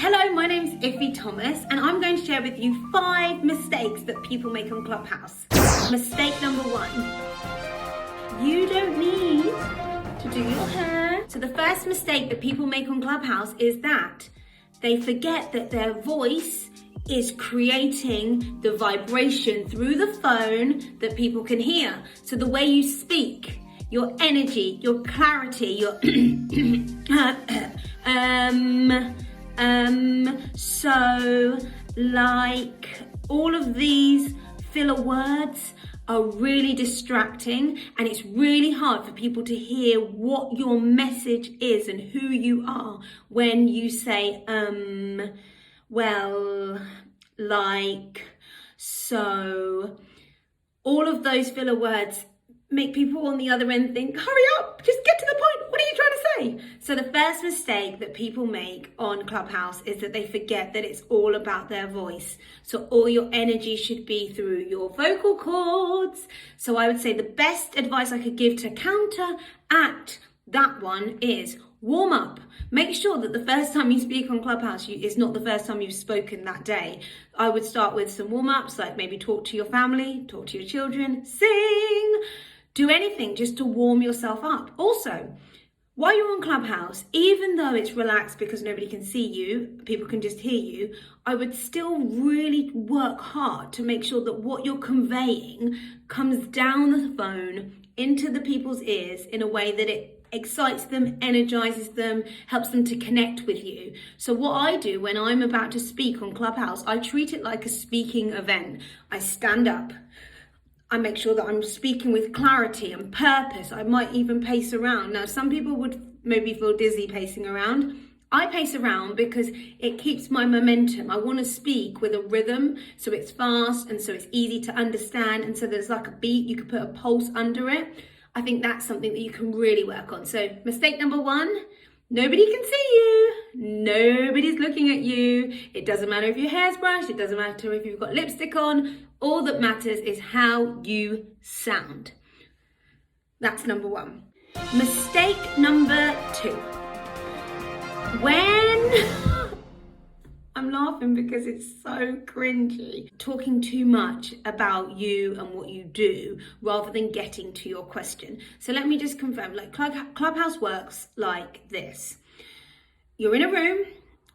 Hello, my name's Iffy Thomas and I'm going to share with you 5 mistakes that people make on Clubhouse. Mistake number 1, you don't need to do your hair. So the first mistake that people make on Clubhouse is that they forget that their voice is creating the vibration through the phone that people can hear. So the way you speak, your energy, your clarity, your so like all of these filler words are really distracting, and it's really hard for people to hear what your message is and who you are when you say well, like, so. All of those filler words make people on the other end think, hurry up, just get to the point. What are you trying to say? So the first mistake that people make on Clubhouse is that they forget that it's all about their voice. So all your energy should be through your vocal cords. So I would say the best advice I could give to counteract that one is warm up. Make sure that the first time you speak on Clubhouse is not the first time you've spoken that day. I would start with some warm-ups, like maybe talk to your family, talk to your children, sing, do anything just to warm yourself up. Also, while you're on Clubhouse, even though it's relaxed because nobody can see you, people can just hear you, I would still really work hard to make sure that what you're conveying comes down the phone into the people's ears in a way that it excites them, energizes them, helps them to connect with you. So what I do when I'm about to speak on Clubhouse, I treat it like a speaking event. I stand up. I make sure that I'm speaking with clarity and purpose. I might even pace around. Now, some people would maybe feel dizzy pacing around. I pace around because it keeps my momentum. I want to speak with a rhythm, so it's fast and so it's easy to understand, and so there's like a beat, you could put a pulse under it. I think that's something that you can really work on. So mistake number 1, nobody can see you. Nobody's looking at you. It doesn't matter if your hair's brushed. It doesn't matter if you've got lipstick on. All that matters is how you sound. That's number 1. Mistake number 2. When I'm laughing because it's so cringy. Talking too much about you and what you do rather than getting to your question. So let me just confirm, like Clubhouse works like this. You're in a room,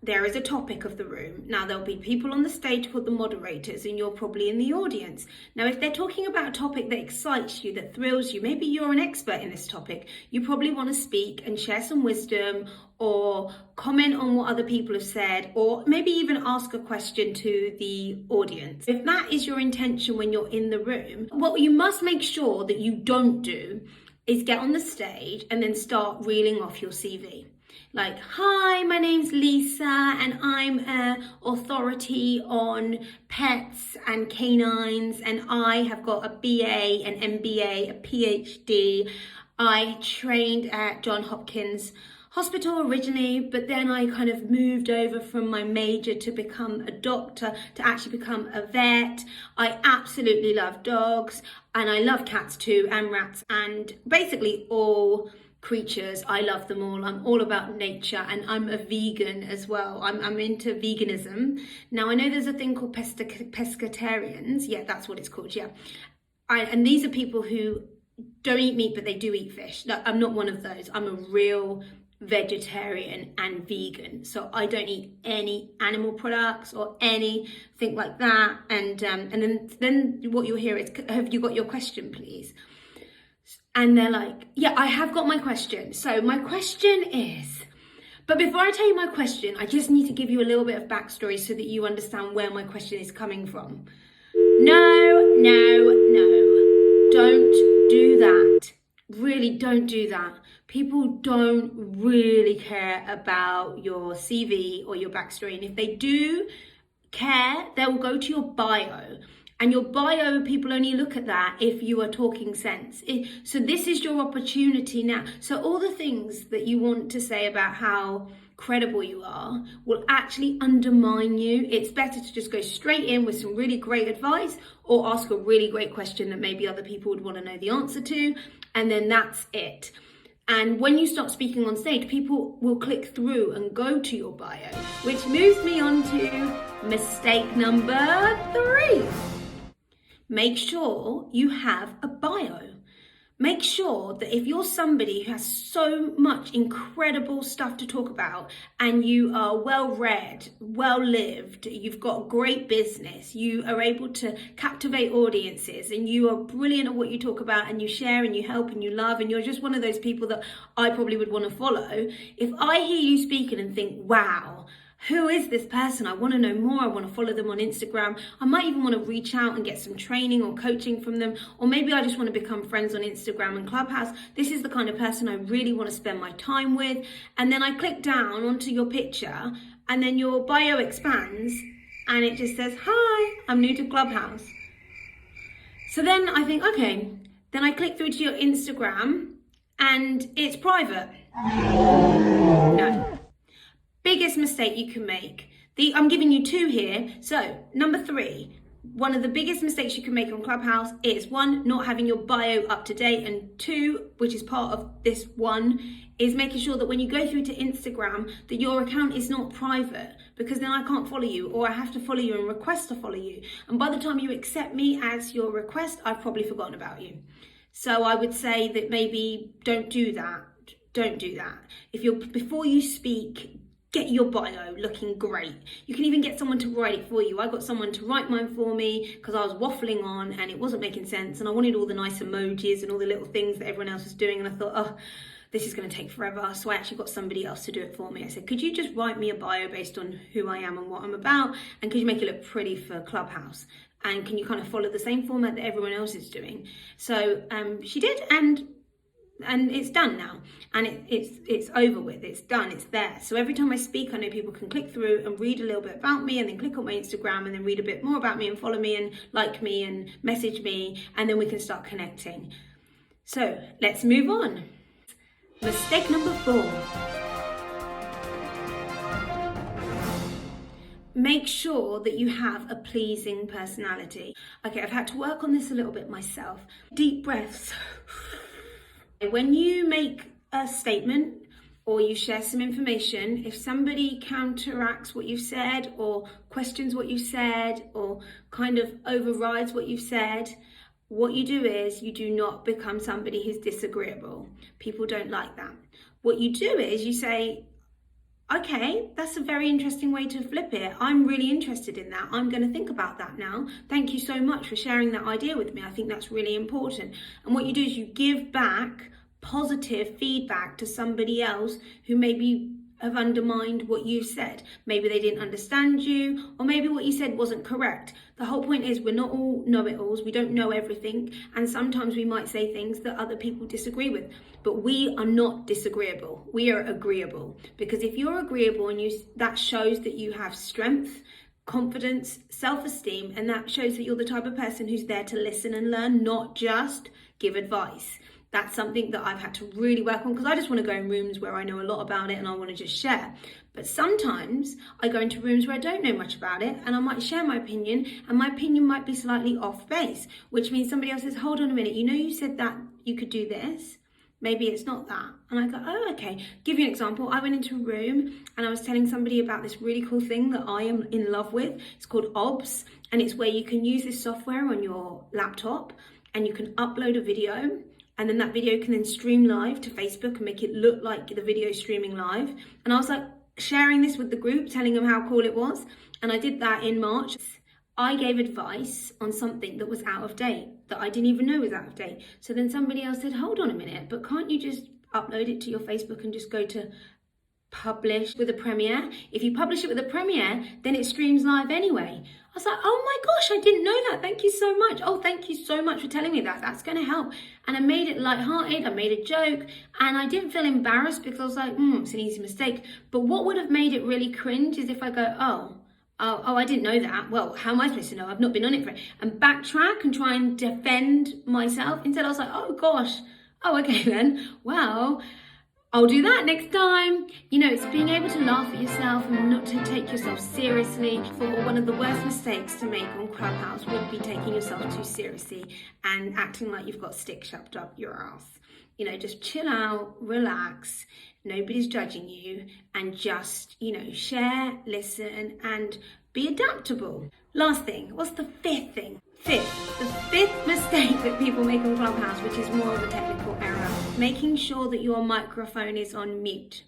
there is a topic of the room. Now there'll be people on the stage called the moderators and you're probably in the audience. Now if they're talking about a topic that excites you, that thrills you, maybe you're an expert in this topic, you probably want to speak and share some wisdom or comment on what other people have said, or maybe even ask a question to the audience. If that is your intention when you're in the room, what you must make sure that you don't do is get on the stage and then start reeling off your CV. Like, hi, my name's Lisa and I'm an authority on pets and canines, and I have got a BA, an MBA, a PhD. I trained at Johns Hopkins Hospital originally, but then I kind of moved over from my major to become a doctor, to actually become a vet. I absolutely love dogs and I love cats too, and rats, and basically all creatures. I love them all. I'm all about nature, and I'm a vegan as well. I'm into veganism. Now I know there's a thing called pescatarians. Yeah, that's what it's called. Yeah. And these are people who don't eat meat, but they do eat fish. No, I'm not one of those. I'm a real vegetarian and vegan, so I don't eat any animal products or anything like that. And then what you'll hear is, have you got your question, please? And they're like, yeah, I have got my question. So my question is, but before I tell you my question, I just need to give you a little bit of backstory so that you understand where my question is coming from. No, don't do that. Really don't do that. People don't really care about your CV or your backstory. And if they do care, they will go to your bio. And your bio, people only look at that if you are talking sense. So this is your opportunity now. So all the things that you want to say about how credible you are will actually undermine you. It's better to just go straight in with some really great advice, or ask a really great question that maybe other people would want to know the answer to, and then that's it. And when you start speaking on stage, people will click through and go to your bio, which moves me on to mistake number 3. Make sure you have a bio. Make sure that if you're somebody who has so much incredible stuff to talk about and you are well-read, well-lived, you've got great business, you are able to captivate audiences and you are brilliant at what you talk about and you share and you help and you love and you're just one of those people that I probably would want to follow. If I hear you speaking and think, wow, who is this person? I want to know more. I want to follow them on Instagram. I might even want to reach out and get some training or coaching from them. Or maybe I just want to become friends on Instagram and Clubhouse. This is the kind of person I really want to spend my time with. And then I click down onto your picture and then your bio expands and it just says, hi, I'm new to Clubhouse. So then I think, okay, then I click through to your Instagram and it's private. No. Biggest mistake you can make. I'm giving you 2 here. So number 3, one of the biggest mistakes you can make on Clubhouse is 1, not having your bio up to date, and 2, which is part of this 1, is making sure that when you go through to Instagram that your account is not private, because then I can't follow you or I have to follow you and request to follow you. And by the time you accept me as your request, I've probably forgotten about you. So I would say that maybe don't do that. Don't do that. Before you speak, get your bio looking great. You can even get someone to write it for you. I got someone to write mine for me because I was waffling on and it wasn't making sense and I wanted all the nice emojis and all the little things that everyone else was doing, and I thought, oh, this is going to take forever. So I actually got somebody else to do it for me. I said, could you just write me a bio based on who I am and what I'm about, and could you make it look pretty for Clubhouse? And can you kind of follow the same format that everyone else is doing? So she did, and it's done now, and it's over with, it's done, it's there. So every time I speak, I know people can click through and read a little bit about me and then click on my Instagram and then read a bit more about me and follow me and like me and message me, and then we can start connecting. So let's move on. Mistake number 4. Make sure that you have a pleasing personality. Okay, I've had to work on this a little bit myself. Deep breaths. When you make a statement or you share some information, if somebody counteracts what you've said or questions what you've said or kind of overrides what you've said, what you do is you do not become somebody who's disagreeable. People don't like that. What you do is you say, okay, that's a very interesting way to flip it. I'm really interested in that. I'm going to think about that now. Thank you so much for sharing that idea with me. I think that's really important. And what you do is you give back positive feedback to somebody else who maybe have undermined what you said. Maybe they didn't understand you, or maybe what you said wasn't correct. The whole point is we're not all know-it-alls. We don't know everything, and sometimes we might say things that other people disagree with, but we are not disagreeable. We are agreeable, because if you're agreeable and that shows that you have strength, confidence, self-esteem, and that shows that you're the type of person who's there to listen and learn, not just give advice. That's something that I've had to really work on, because I just want to go in rooms where I know a lot about it and I want to just share. But sometimes I go into rooms where I don't know much about it and I might share my opinion, and my opinion might be slightly off base, which means somebody else says, hold on a minute, you said that you could do this. Maybe it's not that. And I go, oh, okay. Give you an example. I went into a room and I was telling somebody about this really cool thing that I am in love with. It's called OBS, and it's where you can use this software on your laptop and you can upload a video, and then that video can then stream live to Facebook and make it look like the video streaming live. And I was like sharing this with the group, telling them how cool it was. And I did that in March. I gave advice on something that was out of date, that I didn't even know was out of date. So then somebody else said, hold on a minute, but can't you just upload it to your Facebook and just go to publish with a Premiere? If you publish it with a Premiere, then it streams live anyway. I was like, oh my gosh, I didn't know that. Thank you so much. Oh, thank you so much for telling me that. That's going to help. And I made it lighthearted. I made a joke, and I didn't feel embarrassed because I was like, it's an easy mistake. But what would have made it really cringe is if I go, oh, I didn't know that. Well, how am I supposed to know? I've not been on it for it. And backtrack and try and defend myself. Instead, I was like, oh gosh. Oh, okay then. Well, I'll do that next time. It's being able to laugh at yourself and not to take yourself seriously. For one of the worst mistakes to make on Clubhouse would be taking yourself too seriously and acting like you've got stick shoved up your ass. just chill out, relax, nobody's judging you, and just, share, listen, and be adaptable. Last thing, what's the fifth thing? The fifth mistake that people make on Clubhouse, which is more of a technical error, making sure that your microphone is on mute.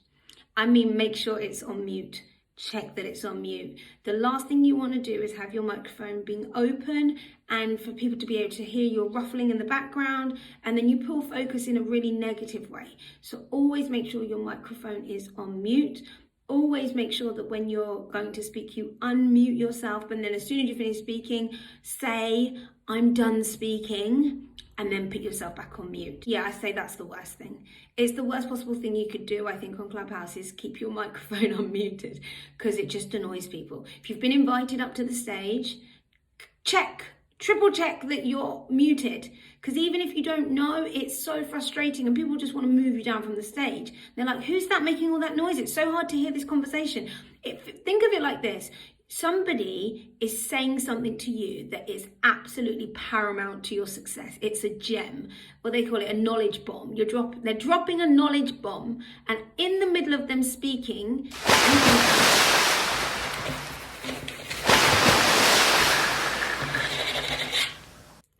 I mean, make sure it's on mute. Check that it's on mute. The last thing you want to do is have your microphone being open and for people to be able to hear your ruffling in the background, and then you pull focus in a really negative way. So always make sure your microphone is on mute. Always make sure that when you're going to speak, you unmute yourself, but then as soon as you finish speaking, say, "I'm done speaking," and then put yourself back on mute. Yeah, I say that's the worst thing. It's the worst possible thing you could do, I think, on Clubhouse is keep your microphone unmuted, because it just annoys people. If you've been invited up to the stage, triple check that you're muted, because even if you don't know, it's so frustrating and people just want to move you down from the stage. They're like, who's that making all that noise? It's so hard to hear this conversation. Think of it like this. Somebody is saying something to you that is absolutely paramount to your success. It's a gem, or they call it a knowledge bomb. They're dropping a knowledge bomb, and in the middle of them speaking,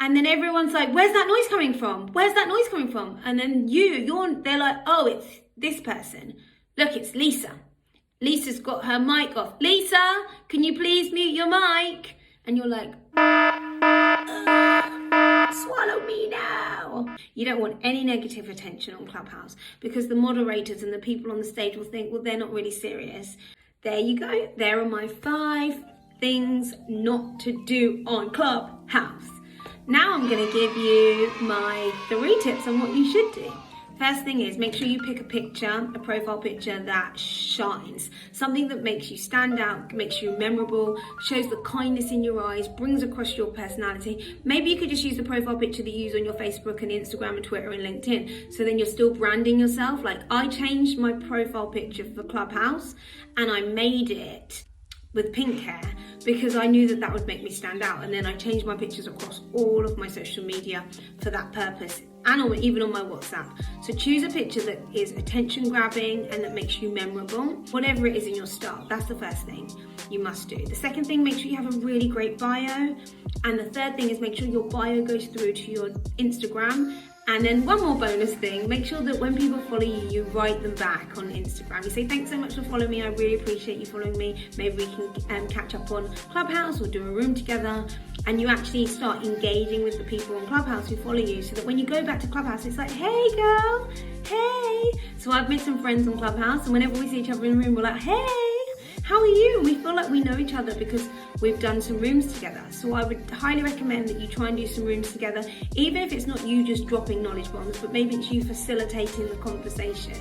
and then everyone's like, where's that noise coming from? Where's that noise coming from? And then they're like, oh, it's this person. Look, it's Lisa. Lisa's got her mic off. Lisa, can you please mute your mic? And you're like, swallow me now. You don't want any negative attention on Clubhouse, because the moderators and the people on the stage will think, well, they're not really serious. There you go. There are my 5 things not to do on Clubhouse. Now I'm going to give you my 3 tips on what you should do. First thing is, make sure you pick a picture, a profile picture that shines. Something that makes you stand out, makes you memorable, shows the kindness in your eyes, brings across your personality. Maybe you could just use the profile picture that you use on your Facebook and Instagram and Twitter and LinkedIn. So then you're still branding yourself. Like, I changed my profile picture for Clubhouse and I made it with pink hair because I knew that would make me stand out. And then I changed my pictures across all of my social media for that purpose, and even on my WhatsApp. So choose a picture that is attention grabbing and that makes you memorable, whatever it is in your style. That's the first thing you must do. The second thing, make sure you have a really great bio. And the third thing is make sure your bio goes through to your Instagram. And then one more bonus thing, make sure that when people follow you, you write them back on Instagram. You say, thanks so much for following me. I really appreciate you following me. Maybe we can catch up on Clubhouse or do a room together. And you actually start engaging with the people on Clubhouse who follow you, so that when you go back to Clubhouse, it's like, hey girl, hey. So I've made some friends on Clubhouse, and whenever we see each other in the room, we're like, hey, how are you? And we feel like we know each other because we've done some rooms together. So I would highly recommend that you try and do some rooms together, even if it's not you just dropping knowledge bombs, but maybe it's you facilitating the conversation.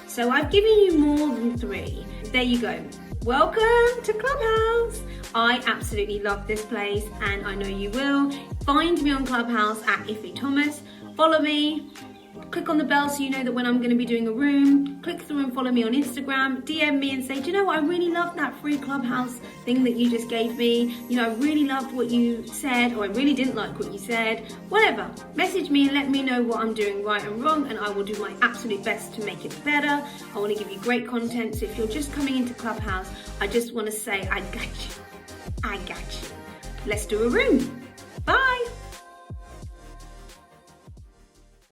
So I've given you more than 3. There you go. Welcome to Clubhouse. I absolutely love this place, and I know you will. Find me on Clubhouse at Iffy Thomas. Follow me. Click on the bell so you know that when I'm going to be doing a room. Click through and follow me on Instagram. DM me and say, do you know what? I really loved that free Clubhouse thing that you just gave me. I really loved what you said, or I really didn't like what you said. Whatever. Message me and let me know what I'm doing right and wrong, and I will do my absolute best to make it better. I want to give you great content. So if you're just coming into Clubhouse, I just want to say, I got you. I got you. Let's do a room. Bye.